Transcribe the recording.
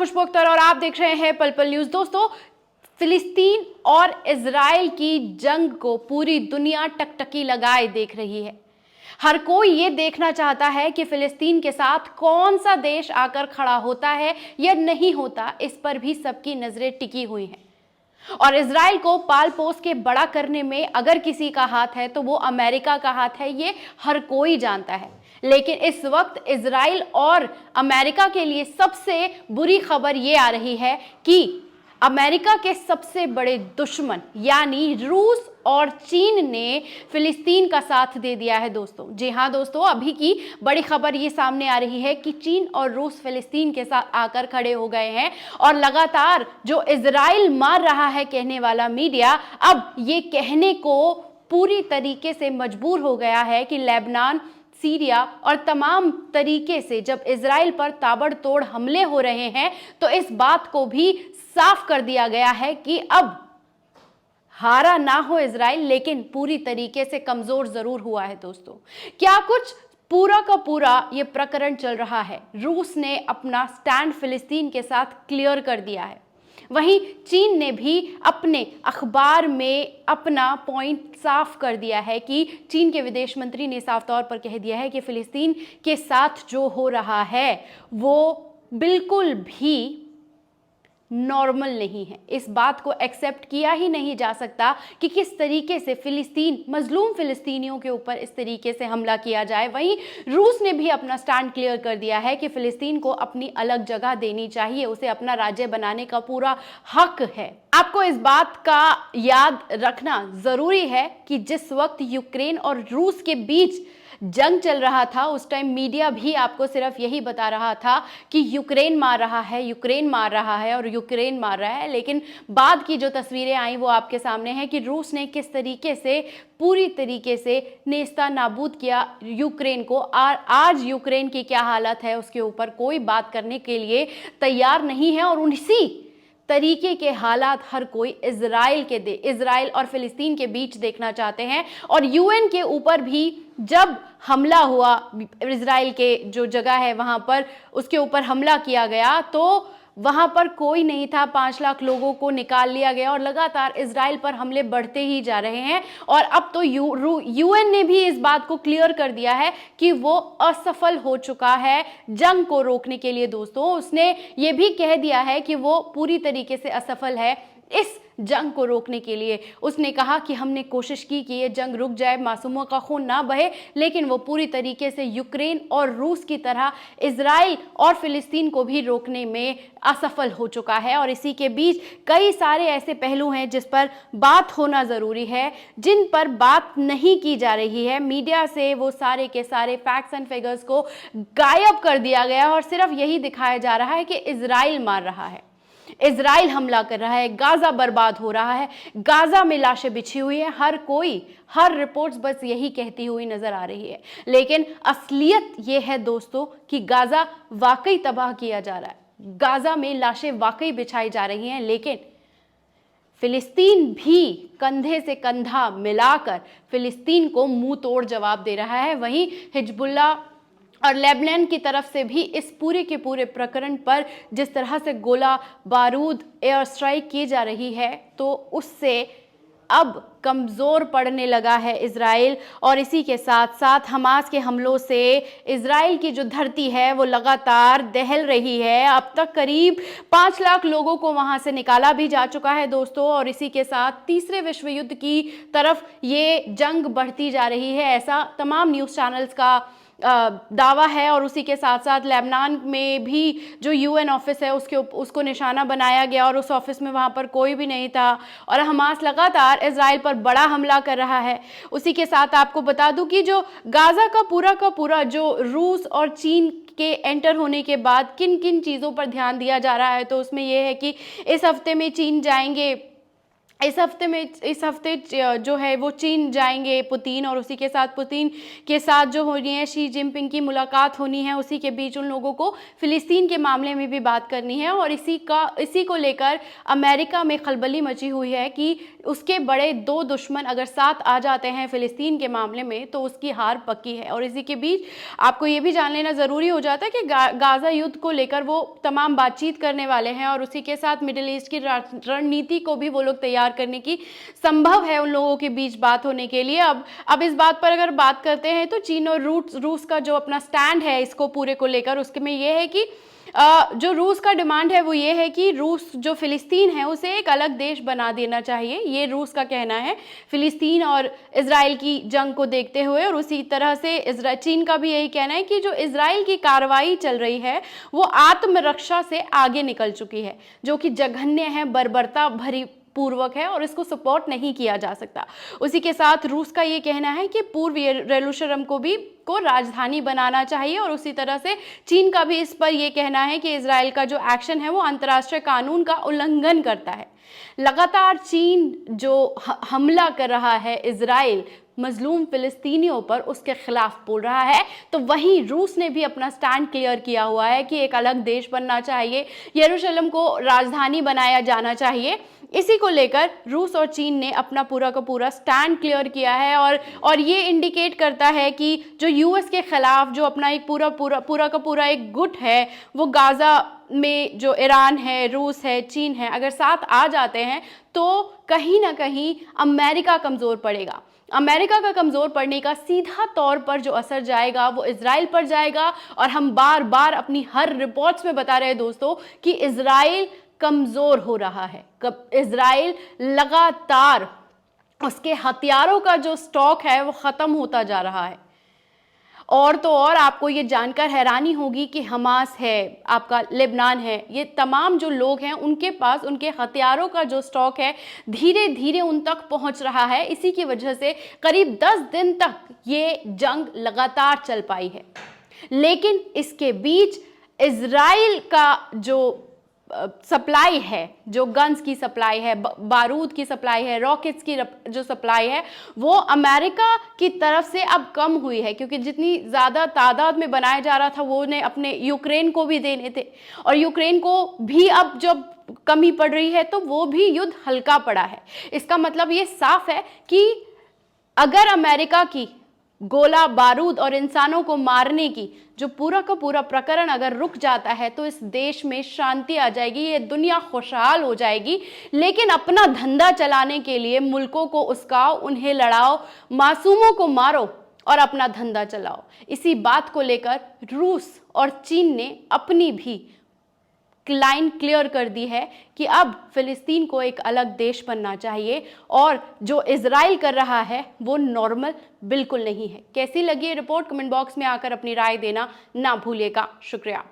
खुशबू अख्तर और आप देख रहे हैं पल पल न्यूज। दोस्तों, फिलिस्तीन और इजराइल की जंग को पूरी दुनिया टकटकी लगाए देख रही है। हर कोई ये देखना चाहता है कि फिलिस्तीन के साथ कौन सा देश आकर खड़ा होता है या नहीं होता। इस पर भी सबकी नजरें टिकी हुई हैं और इजराइल को पाल पोस के बड़ा करने में अगर किसी का हाथ है तो वो अमेरिका का हाथ है, ये हर कोई जानता है। लेकिन इस वक्त इजराइल और अमेरिका के लिए सबसे बुरी खबर ये आ रही है कि अमेरिका के सबसे बड़े दुश्मन यानी रूस और चीन ने फिलिस्तीन का साथ दे दिया है। दोस्तों, जी हाँ दोस्तों, अभी की बड़ी खबर ये सामने आ रही है कि चीन और रूस फिलिस्तीन के साथ आकर खड़े हो गए हैं और लगातार जो इजराइल मार रहा है कहने वाला मीडिया अब ये कहने को पूरी तरीके से मजबूर हो गया है कि लेबनान, सीरिया और तमाम तरीके से जब इजराइल पर ताबड़तोड़ हमले हो रहे हैं तो इस बात को भी साफ कर दिया गया है कि अब हारा ना हो इजराइल, लेकिन पूरी तरीके से कमजोर जरूर हुआ है। दोस्तों, क्या कुछ पूरा का पूरा ये प्रकरण चल रहा है। रूस ने अपना स्टैंड फिलिस्तीन के साथ क्लियर कर दिया है, वहीं चीन ने भी अपने अखबार में अपना पॉइंट साफ कर दिया है कि चीन के विदेश मंत्री ने साफ तौर पर कह दिया है कि फिलिस्तीन के साथ जो हो रहा है वो बिल्कुल भी नॉर्मल नहीं है। इस बात को एक्सेप्ट किया ही नहीं जा सकता कि किस तरीके से मजलूम फिलिस्तीनियों के ऊपर इस तरीके से हमला किया जाए। वहीं रूस ने भी अपना स्टैंड क्लियर कर दिया है कि फिलिस्तीन को अपनी अलग जगह देनी चाहिए, उसे अपना राज्य बनाने का पूरा हक है। आपको इस बात का याद रखना जरूरी है कि जिस वक्त यूक्रेन और रूस के बीच जंग चल रहा था उस टाइम मीडिया भी आपको सिर्फ यही बता रहा था कि यूक्रेन मार रहा है, यूक्रेन मार रहा है और यूक्रेन मार रहा है। लेकिन बाद की जो तस्वीरें आई वो आपके सामने है कि रूस ने किस तरीके से पूरी तरीके से नेस्ता नाबूद किया यूक्रेन को। आज यूक्रेन की क्या हालत है उसके ऊपर कोई बात करने के लिए तैयार नहीं है और उसी तरीके के हालात हर कोई इजराइल और फिलिस्तीन के बीच देखना चाहते हैं। और यूएन के ऊपर भी जब हमला हुआ, इजराइल के जो जगह है वहां पर उसके ऊपर हमला किया गया तो वहां पर कोई नहीं था। 5 लाख लोगों को निकाल लिया गया और लगातार इजराइल पर हमले बढ़ते ही जा रहे हैं। और अब तो यूएन ने भी इस बात को क्लियर कर दिया है कि वो असफल हो चुका है जंग को रोकने के लिए। दोस्तों, उसने ये भी कह दिया है कि वो पूरी तरीके से असफल है इस जंग को रोकने के लिए। उसने कहा कि हमने कोशिश की कि ये जंग रुक जाए, मासूमों का खून ना बहे, लेकिन वो पूरी तरीके से यूक्रेन और रूस की तरह इजराइल और फिलिस्तीन को भी रोकने में असफल हो चुका है। और इसी के बीच कई सारे ऐसे पहलू हैं जिस पर बात होना ज़रूरी है, जिन पर बात नहीं की जा रही है। मीडिया से वो सारे के सारे फैक्ट्स एंड फिगर्स को गायब कर दिया गया और सिर्फ यही दिखाया जा रहा है कि इजराइल मार रहा है, इजराइल हमला कर रहा है, गाजा बर्बाद हो रहा है, गाजा में लाशें बिछी हुई है। हर रिपोर्ट्स बस यही कहती हुई नजर आ रही है। लेकिन असलियत यह है दोस्तों कि गाजा वाकई तबाह किया जा रहा है, गाजा में लाशें वाकई बिछाई जा रही हैं। लेकिन फिलिस्तीन भी कंधे से कंधा मिलाकर फिलिस्तीन को मुंह तोड़ जवाब दे रहा है। वहीं हिजबुल्लाह और लेबनान की तरफ से भी इस पूरे के पूरे प्रकरण पर जिस तरह से गोला बारूद एयर स्ट्राइक की जा रही है तो उससे अब कमज़ोर पड़ने लगा है इजराइल। और इसी के साथ साथ हमास के हमलों से इजराइल की जो धरती है वो लगातार दहल रही है। अब तक करीब 5 लाख लोगों को वहां से निकाला भी जा चुका है दोस्तों। और इसी के साथ तीसरे विश्व युद्ध की तरफ ये जंग बढ़ती जा रही है, ऐसा तमाम न्यूज़ चैनल्स का दावा है। और उसी के साथ साथ लेबनान में भी जो यूएन ऑफिस है उसको निशाना बनाया गया और उस ऑफिस में वहाँ पर कोई भी नहीं था। और हमास लगातार इजराइल पर बड़ा हमला कर रहा है। उसी के साथ आपको बता दूं कि जो गाजा का पूरा जो रूस और चीन के एंटर होने के बाद किन किन चीज़ों पर ध्यान दिया जा रहा है तो उसमें यह है कि इस हफ्ते में चीन जाएंगे इस हफ्ते जो है वो चीन जाएंगे पुतिन, और उसी के साथ पुतिन के साथ जो होनी है शी जिनपिंग की मुलाकात होनी है। उसी के बीच उन लोगों को फ़िलिस्तीन के मामले में भी बात करनी है, और इसी को लेकर अमेरिका में खलबली मची हुई है कि उसके बड़े दो दुश्मन अगर साथ आ जाते हैं फ़िलिस्तीन के मामले में तो उसकी हार पक्की है। और इसी के बीच आपको ये भी जान लेना ज़रूरी हो जाता है कि गाज़ा युद्ध को लेकर वो तमाम बातचीत करने वाले हैं, और उसी के साथ मिडिल ईस्ट की रणनीति को भी वो लोग तैयार करने की संभव है उन लोगों के बीच बात होने के लिए। अब इस बात पर अगर बात करते हैं तो चीन और रूस का जो अपना स्टैंड है इसको पूरे को लेकर, उसके में ये है कि जो रूस का डिमांड है वो ये है कि रूस जो फ़िलिस्तीन है उसे एक अलग देश बना देना चाहिए, ये रूस का कहना है फ़िलिस्तीन और इजराइल की जंग को देखते हुए। और उसी तरह से चीन का भी यही कहना है कि जो इजराइल की कार्रवाई चल रही है वो आत्मरक्षा से आगे निकल चुकी है, जो कि जघन्य है, बर्बरता भरी पूर्वक है, और इसको सपोर्ट नहीं किया जा सकता। उसी के साथ रूस का ये कहना है कि पूर्व यरूशलेम को राजधानी बनाना चाहिए, और उसी तरह से चीन का भी इस पर यह कहना है कि इजराइल का जो एक्शन है वो अंतर्राष्ट्रीय कानून का उल्लंघन करता है। लगातार चीन जो हमला कर रहा है इजराइल मजलूम फिलिस्तीनियों पर, उसके खिलाफ बोल रहा है, तो वहीं रूस ने भी अपना स्टैंड क्लियर किया हुआ है कि एक अलग देश बनना चाहिए, यरूशलेम को राजधानी बनाया जाना चाहिए। इसी को लेकर रूस और चीन ने अपना पूरा का पूरा स्टैंड क्लियर किया है, और ये इंडिकेट करता है कि जो यूएस के खिलाफ जो अपना एक पूरा का पूरा एक गुट है, वो गाज़ा में जो ईरान है, रूस है, चीन है, अगर साथ आ जाते हैं तो कहीं ना कहीं अमेरिका कमज़ोर पड़ेगा। अमेरिका का कमज़ोर पड़ने का सीधा तौर पर जो असर जाएगा वो इजराइल पर जाएगा, और हम बार बार अपनी हर रिपोर्ट्स में बता रहे हैं दोस्तों कि इजराइल कमज़ोर हो रहा है। इजराइल लगातार उसके हथियारों का जो स्टॉक है वो ख़त्म होता जा रहा है। और तो और आपको ये जानकर हैरानी होगी कि हमास है, आपका लेबनान है, ये तमाम जो लोग हैं उनके पास उनके हथियारों का जो स्टॉक है धीरे धीरे उन तक पहुंच रहा है। इसी की वजह से करीब 10 दिन तक ये जंग लगातार चल पाई है। लेकिन इसके बीच इजराइल का जो सप्लाई है, जो गन्स की सप्लाई है, बारूद की सप्लाई है, रॉकेट्स की जो सप्लाई है, वो अमेरिका की तरफ से अब कम हुई है, क्योंकि जितनी ज़्यादा तादाद में बनाया जा रहा था वो ने अपने यूक्रेन को भी देने थे, और यूक्रेन को भी अब जब कमी पड़ रही है तो वो भी युद्ध हल्का पड़ा है। इसका मतलब ये साफ है कि अगर अमेरिका की गोला बारूद और इंसानों को मारने की जो पूरा का पूरा प्रकरण अगर रुक जाता है तो इस देश में शांति आ जाएगी, ये दुनिया खुशहाल हो जाएगी। लेकिन अपना धंधा चलाने के लिए मुल्कों को उस्काओ, उन्हें लड़ाओ, मासूमों को मारो और अपना धंधा चलाओ। इसी बात को लेकर रूस और चीन ने अपनी भी लाइन क्लियर कर दी है कि अब फिलिस्तीन को एक अलग देश बनना चाहिए, और जो इजराइल कर रहा है वो नॉर्मल बिल्कुल नहीं है। कैसी लगी ये रिपोर्ट कमेंट बॉक्स में आकर अपनी राय देना ना भूलिएगा। शुक्रिया।